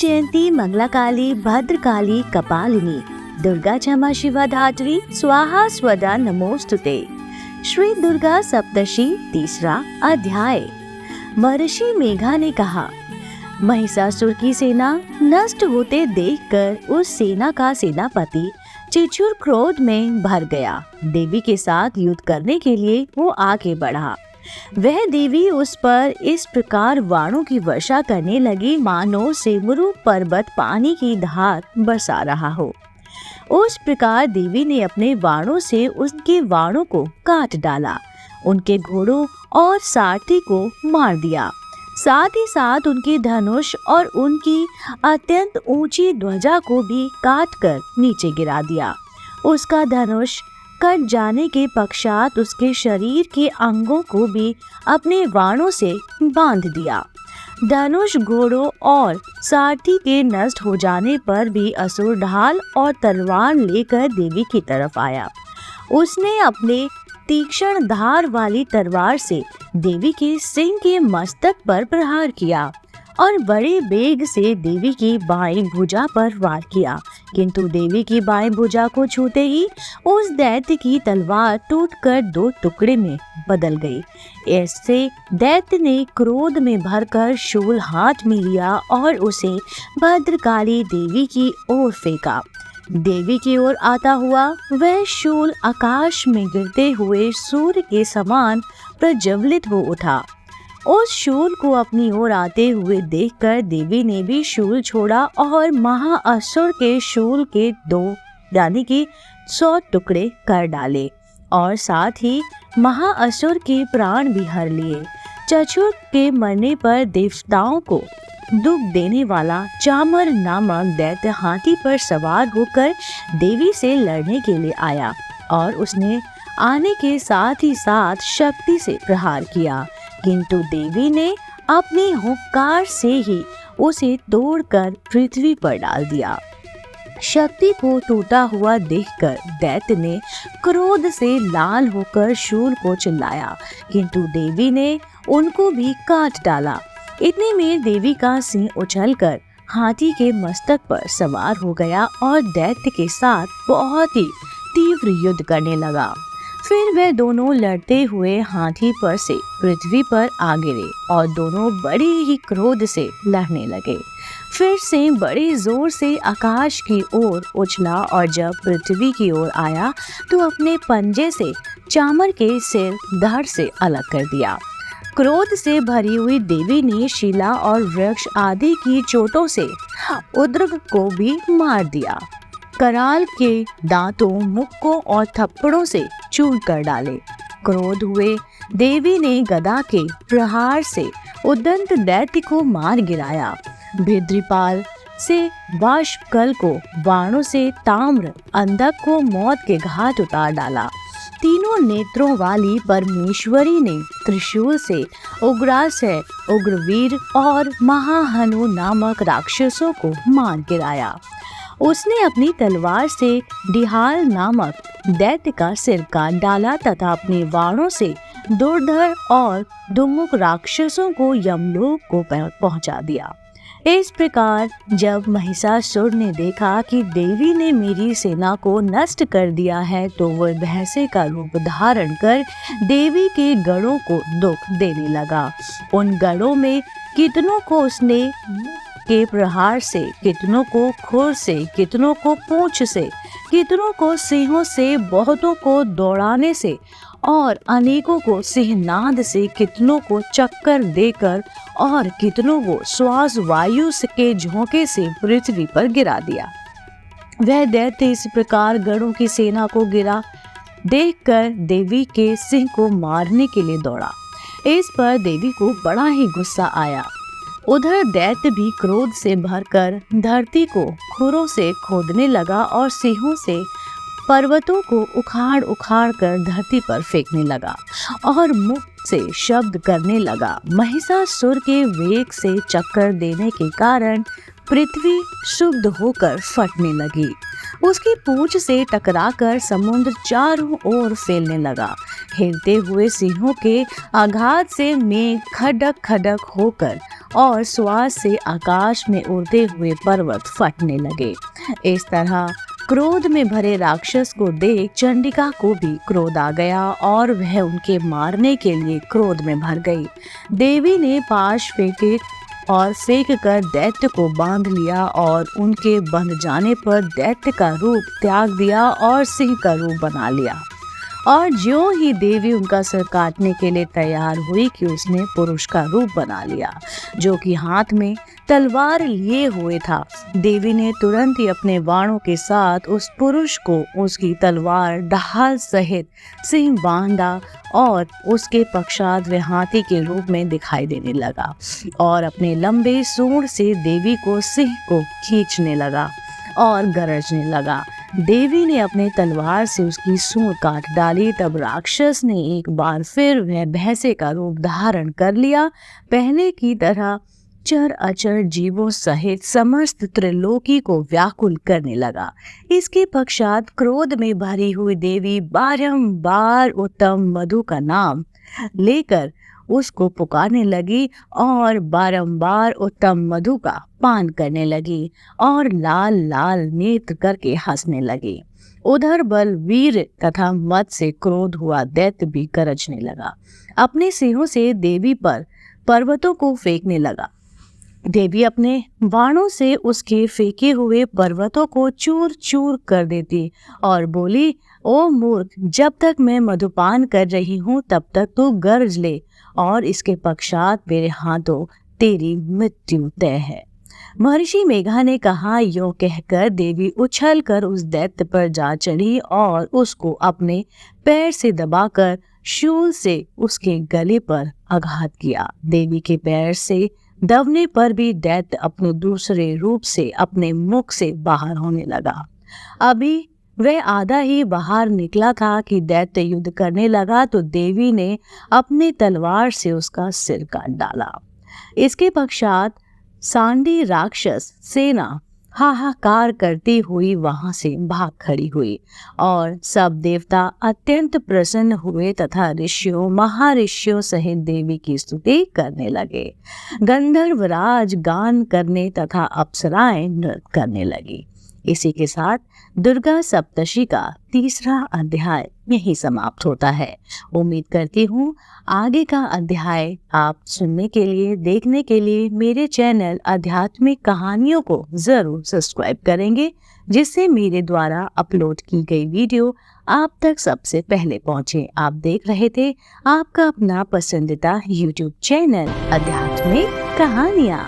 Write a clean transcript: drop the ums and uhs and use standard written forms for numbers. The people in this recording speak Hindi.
जयंती मंगला काली भद्रकाली कपालिनी दुर्गा क्षमा शिवा धात्री स्वाहा स्वदा नमोस्तुते। श्री दुर्गा सप्तशी तीसरा अध्याय। महर्षि मेघा ने कहा, महिषासुर की सेना नष्ट होते देखकर उस सेना का सेनापति चिचुर क्रोध में भर गया। देवी के साथ युद्ध करने के लिए वो आगे बढ़ा। वह देवी उस पर इस प्रकार वाणों की वर्षा करने लगी मानो सेमरू पर्वत पानी की धार बरसा रहा हो। उस प्रकार देवी ने अपने वाणों से उनके वाणों को काट डाला, उनके घोड़ों और सारथी को मार दिया। साथ ही साथ उनके धनुष और उनकी अत्यंत ऊंची ध्वजा को भी काटकर नीचे गिरा दिया। उसका धनुष कट जाने के पश्चात उसके शरीर के अंगों को भी अपने वाणों से बांध दिया। धनुष, घोड़ों और सारथी के नष्ट हो जाने पर भी असुर ढाल और तलवार लेकर देवी की तरफ आया। उसने अपने तीक्ष्ण धार वाली तलवार से देवी के सिंह के मस्तक पर प्रहार किया और बड़े वेग से देवी की बाईं भुजा पर वार किया, किंतु देवी की बाईं भुजा को छूते ही उस दैत्य की तलवार टूटकर दो टुकड़े में बदल गई। ऐसे दैत्य ने क्रोध में भरकर शूल हाथ में लिया और उसे भद्रकाली देवी की ओर फेंका। देवी की ओर आता हुआ वह शूल आकाश में गिरते हुए सूर्य के समान प्रज्वलित हो उठा। उस शूल को अपनी ओर आते हुए देखकर देवी ने भी शूल छोड़ा और महाअसुर के शूल के 2 यानी कि 100 टुकड़े कर डाले और साथ ही महाअसुर के प्राण भी हर लिए। चचुर के मरने पर देवताओं को दुख देने वाला चामर नामक दैत्य हाथी पर सवार होकर देवी से लड़ने के लिए आया और उसने आने के साथ ही साथ शक्ति से प्रहार किया, किंतु देवी ने अपनी हुंकार से ही उसे तोड़कर पृथ्वी पर डाल दिया। शक्ति को टूटा हुआ देखकर दैत्य ने क्रोध से लाल होकर शूल को चिल्लाया, किंतु देवी ने उनको भी काट डाला। इतने में देवी का सिंह उछलकर हाथी के मस्तक पर सवार हो गया और दैत्य के साथ बहुत ही तीव्र युद्ध करने लगा। फिर वे दोनों लड़ते हुए हाथी पर से पृथ्वी पर आ गिरे और दोनों बड़े ही क्रोध से लड़ने लगे। फिर से बड़े जोर से आकाश की ओर उछला और जब पृथ्वी की ओर आया तो अपने पंजे से चामर के सिर धड़ से अलग कर दिया। क्रोध से भरी हुई देवी ने शिला और वृक्ष आदि की चोटों से उद्रक को भी मार दिया। कराल के दांतों, मुक्कों और थप्पड़ों से चूर कर डाले। क्रोध हुए देवी ने गदा के प्रहार से उदंत दैत्य को मार गिराया। भिद्रीपाल से वाष्पकल को बाणों से ताम्र अंधक को मौत के घाट उतार डाला। तीनों नेत्रों वाली परमेश्वरी ने त्रिशूल से उग्रासय, उग्रवीर और महाहनु नामक राक्षसों को मार गिराया। उसने अपनी तलवार से डिहाल नामक दैत्य का सिर काट डाला तथा अपने वाणों से दुर्धर और दुमुख राक्षसों को यमलोक को पहुंचा दिया। इस प्रकार जब महिषासुर ने देखा कि देवी ने मेरी सेना को नष्ट कर दिया है तो वह भैंसे का रूप धारण कर देवी के गढ़ों को दुख देने लगा। उन गढ़ों में कितनों को उसने के प्रहार से, कितनों को खुर से, कितनों को पूंछ से, कितनों को सिंहों से, बहुतों को दौड़ाने से और अनेकों को सिंहनाद से, कितनों को चक्कर देकर और कितनों को श्वास वायु के झोंके से पृथ्वी पर गिरा दिया। वह दैत्य इस प्रकार गढ़ों की सेना को गिरा देखकर देवी के सिंह को मारने के लिए दौड़ा। इस पर देवी को बड़ा ही गुस्सा आया। उधर दैत्य भी क्रोध से भरकर धरती को खुरों से खोदने लगा और सिंहों से पर्वतों को उखाड़ उखाड़ कर धरती पर फेंकने लगा और मुख से शब्द करने लगा। महिषासुर के वेग से चक्कर देने के कारण पृथ्वी शुद्ध होकर फटने लगी। उसकी पूंछ से टकराकर समुद्र चारों ओर फैलने लगा। हिलते हुए सिंहों के आघात से मेघ खडक खडक होकर और श्वास से आकाश में उड़ते हुए पर्वत फटने लगे। इस तरह क्रोध में भरे राक्षस को देख चंडिका को भी क्रोध आ गया और वह उनके मारने के लिए क्रोध में भर गई। देवी ने पाश फेंके और फेंक कर दैत्य को बांध लिया और उनके बंध जाने पर दैत्य का रूप त्याग दिया और सिंह का रूप बना लिया। और ज्यों ही देवी उनका सिर काटने के लिए तैयार हुई कि उसने पुरुष का रूप बना लिया, जो कि हाथ में तलवार लिए हुए था। देवी ने तुरंत ही अपने बाणों के साथ उस पुरुष को उसकी तलवार ढाल सहित सिंह बांधा और उसके पश्चात वह हाथी के रूप में दिखाई देने लगा और अपने लंबे सूंड से देवी को सिंह को खींचने लगा और गरजने लगा। देवी ने अपने तलवार से उसकी सूंड काट डाली। तब राक्षस ने एक बार फिर वह भैंसे का रूप धारण कर लिया। पहले की तरह चर अचर जीवों सहित समस्त त्रिलोकी को व्याकुल करने लगा। इसके पश्चात क्रोध में भरी हुई देवी बारंबार उत्तम मधु का नाम लेकर उसको पुकारने लगी और बारंबार उत्तम मधु का पान करने लगी और लाल लाल नेत्र करके हंसने लगी। उधर बलवीर तथा मद से क्रोध हुआ दैत्य भी गरजने लगा। अपने सिंहों से देवी पर पर्वतों को फेंकने लगा। देवी अपने बाणों से उसके फेंके हुए पर्वतों को चूर चूर कर देती और बोली, ओ मूर्ख, जब तक मैं मधुपान कर रही हूँ तब तक तू गरज ले और इसके पश्चात मेरे हाथों तेरी मृत्यु तय है। महर्षि मेघा ने कहा। यो कहकर देवी उछल कर उस दैत्य पर जा चढ़ी और उसको अपने पैर से दबाकर शूल से उसके गले पर आघात किया। देवी के पैर से दबने पर भी दैत्य अपने दूसरे रूप से अपने मुख से बाहर होने लगा। अभी वह आधा ही बाहर निकला था कि दैत्य युद्ध करने लगा तो देवी ने अपने तलवार से उसका सिर काट डाला। इसके पश्चात सांडी राक्षस सेना हाहाकार करती हुई वहां से भाग खड़ी हुई और सब देवता अत्यंत प्रसन्न हुए तथा ऋषियों महाऋषियों सहित देवी की स्तुति करने लगे। गंधर्वराज गान करने तथा अप्सराएं नृत्य करने लगी। इसी के साथ दुर्गा सप्तशी का तीसरा अध्याय यही समाप्त होता है। उम्मीद करती हूँ आगे का अध्याय आप सुनने के लिए, देखने के लिए मेरे चैनल आध्यात्मिक कहानियों को जरूर सब्सक्राइब करेंगे, जिससे मेरे द्वारा अपलोड की गई वीडियो आप तक सबसे पहले पहुँचे। आप देख रहे थे आपका अपना पसंदीदा YouTube चैनल आध्यात्मिक कहानियाँ।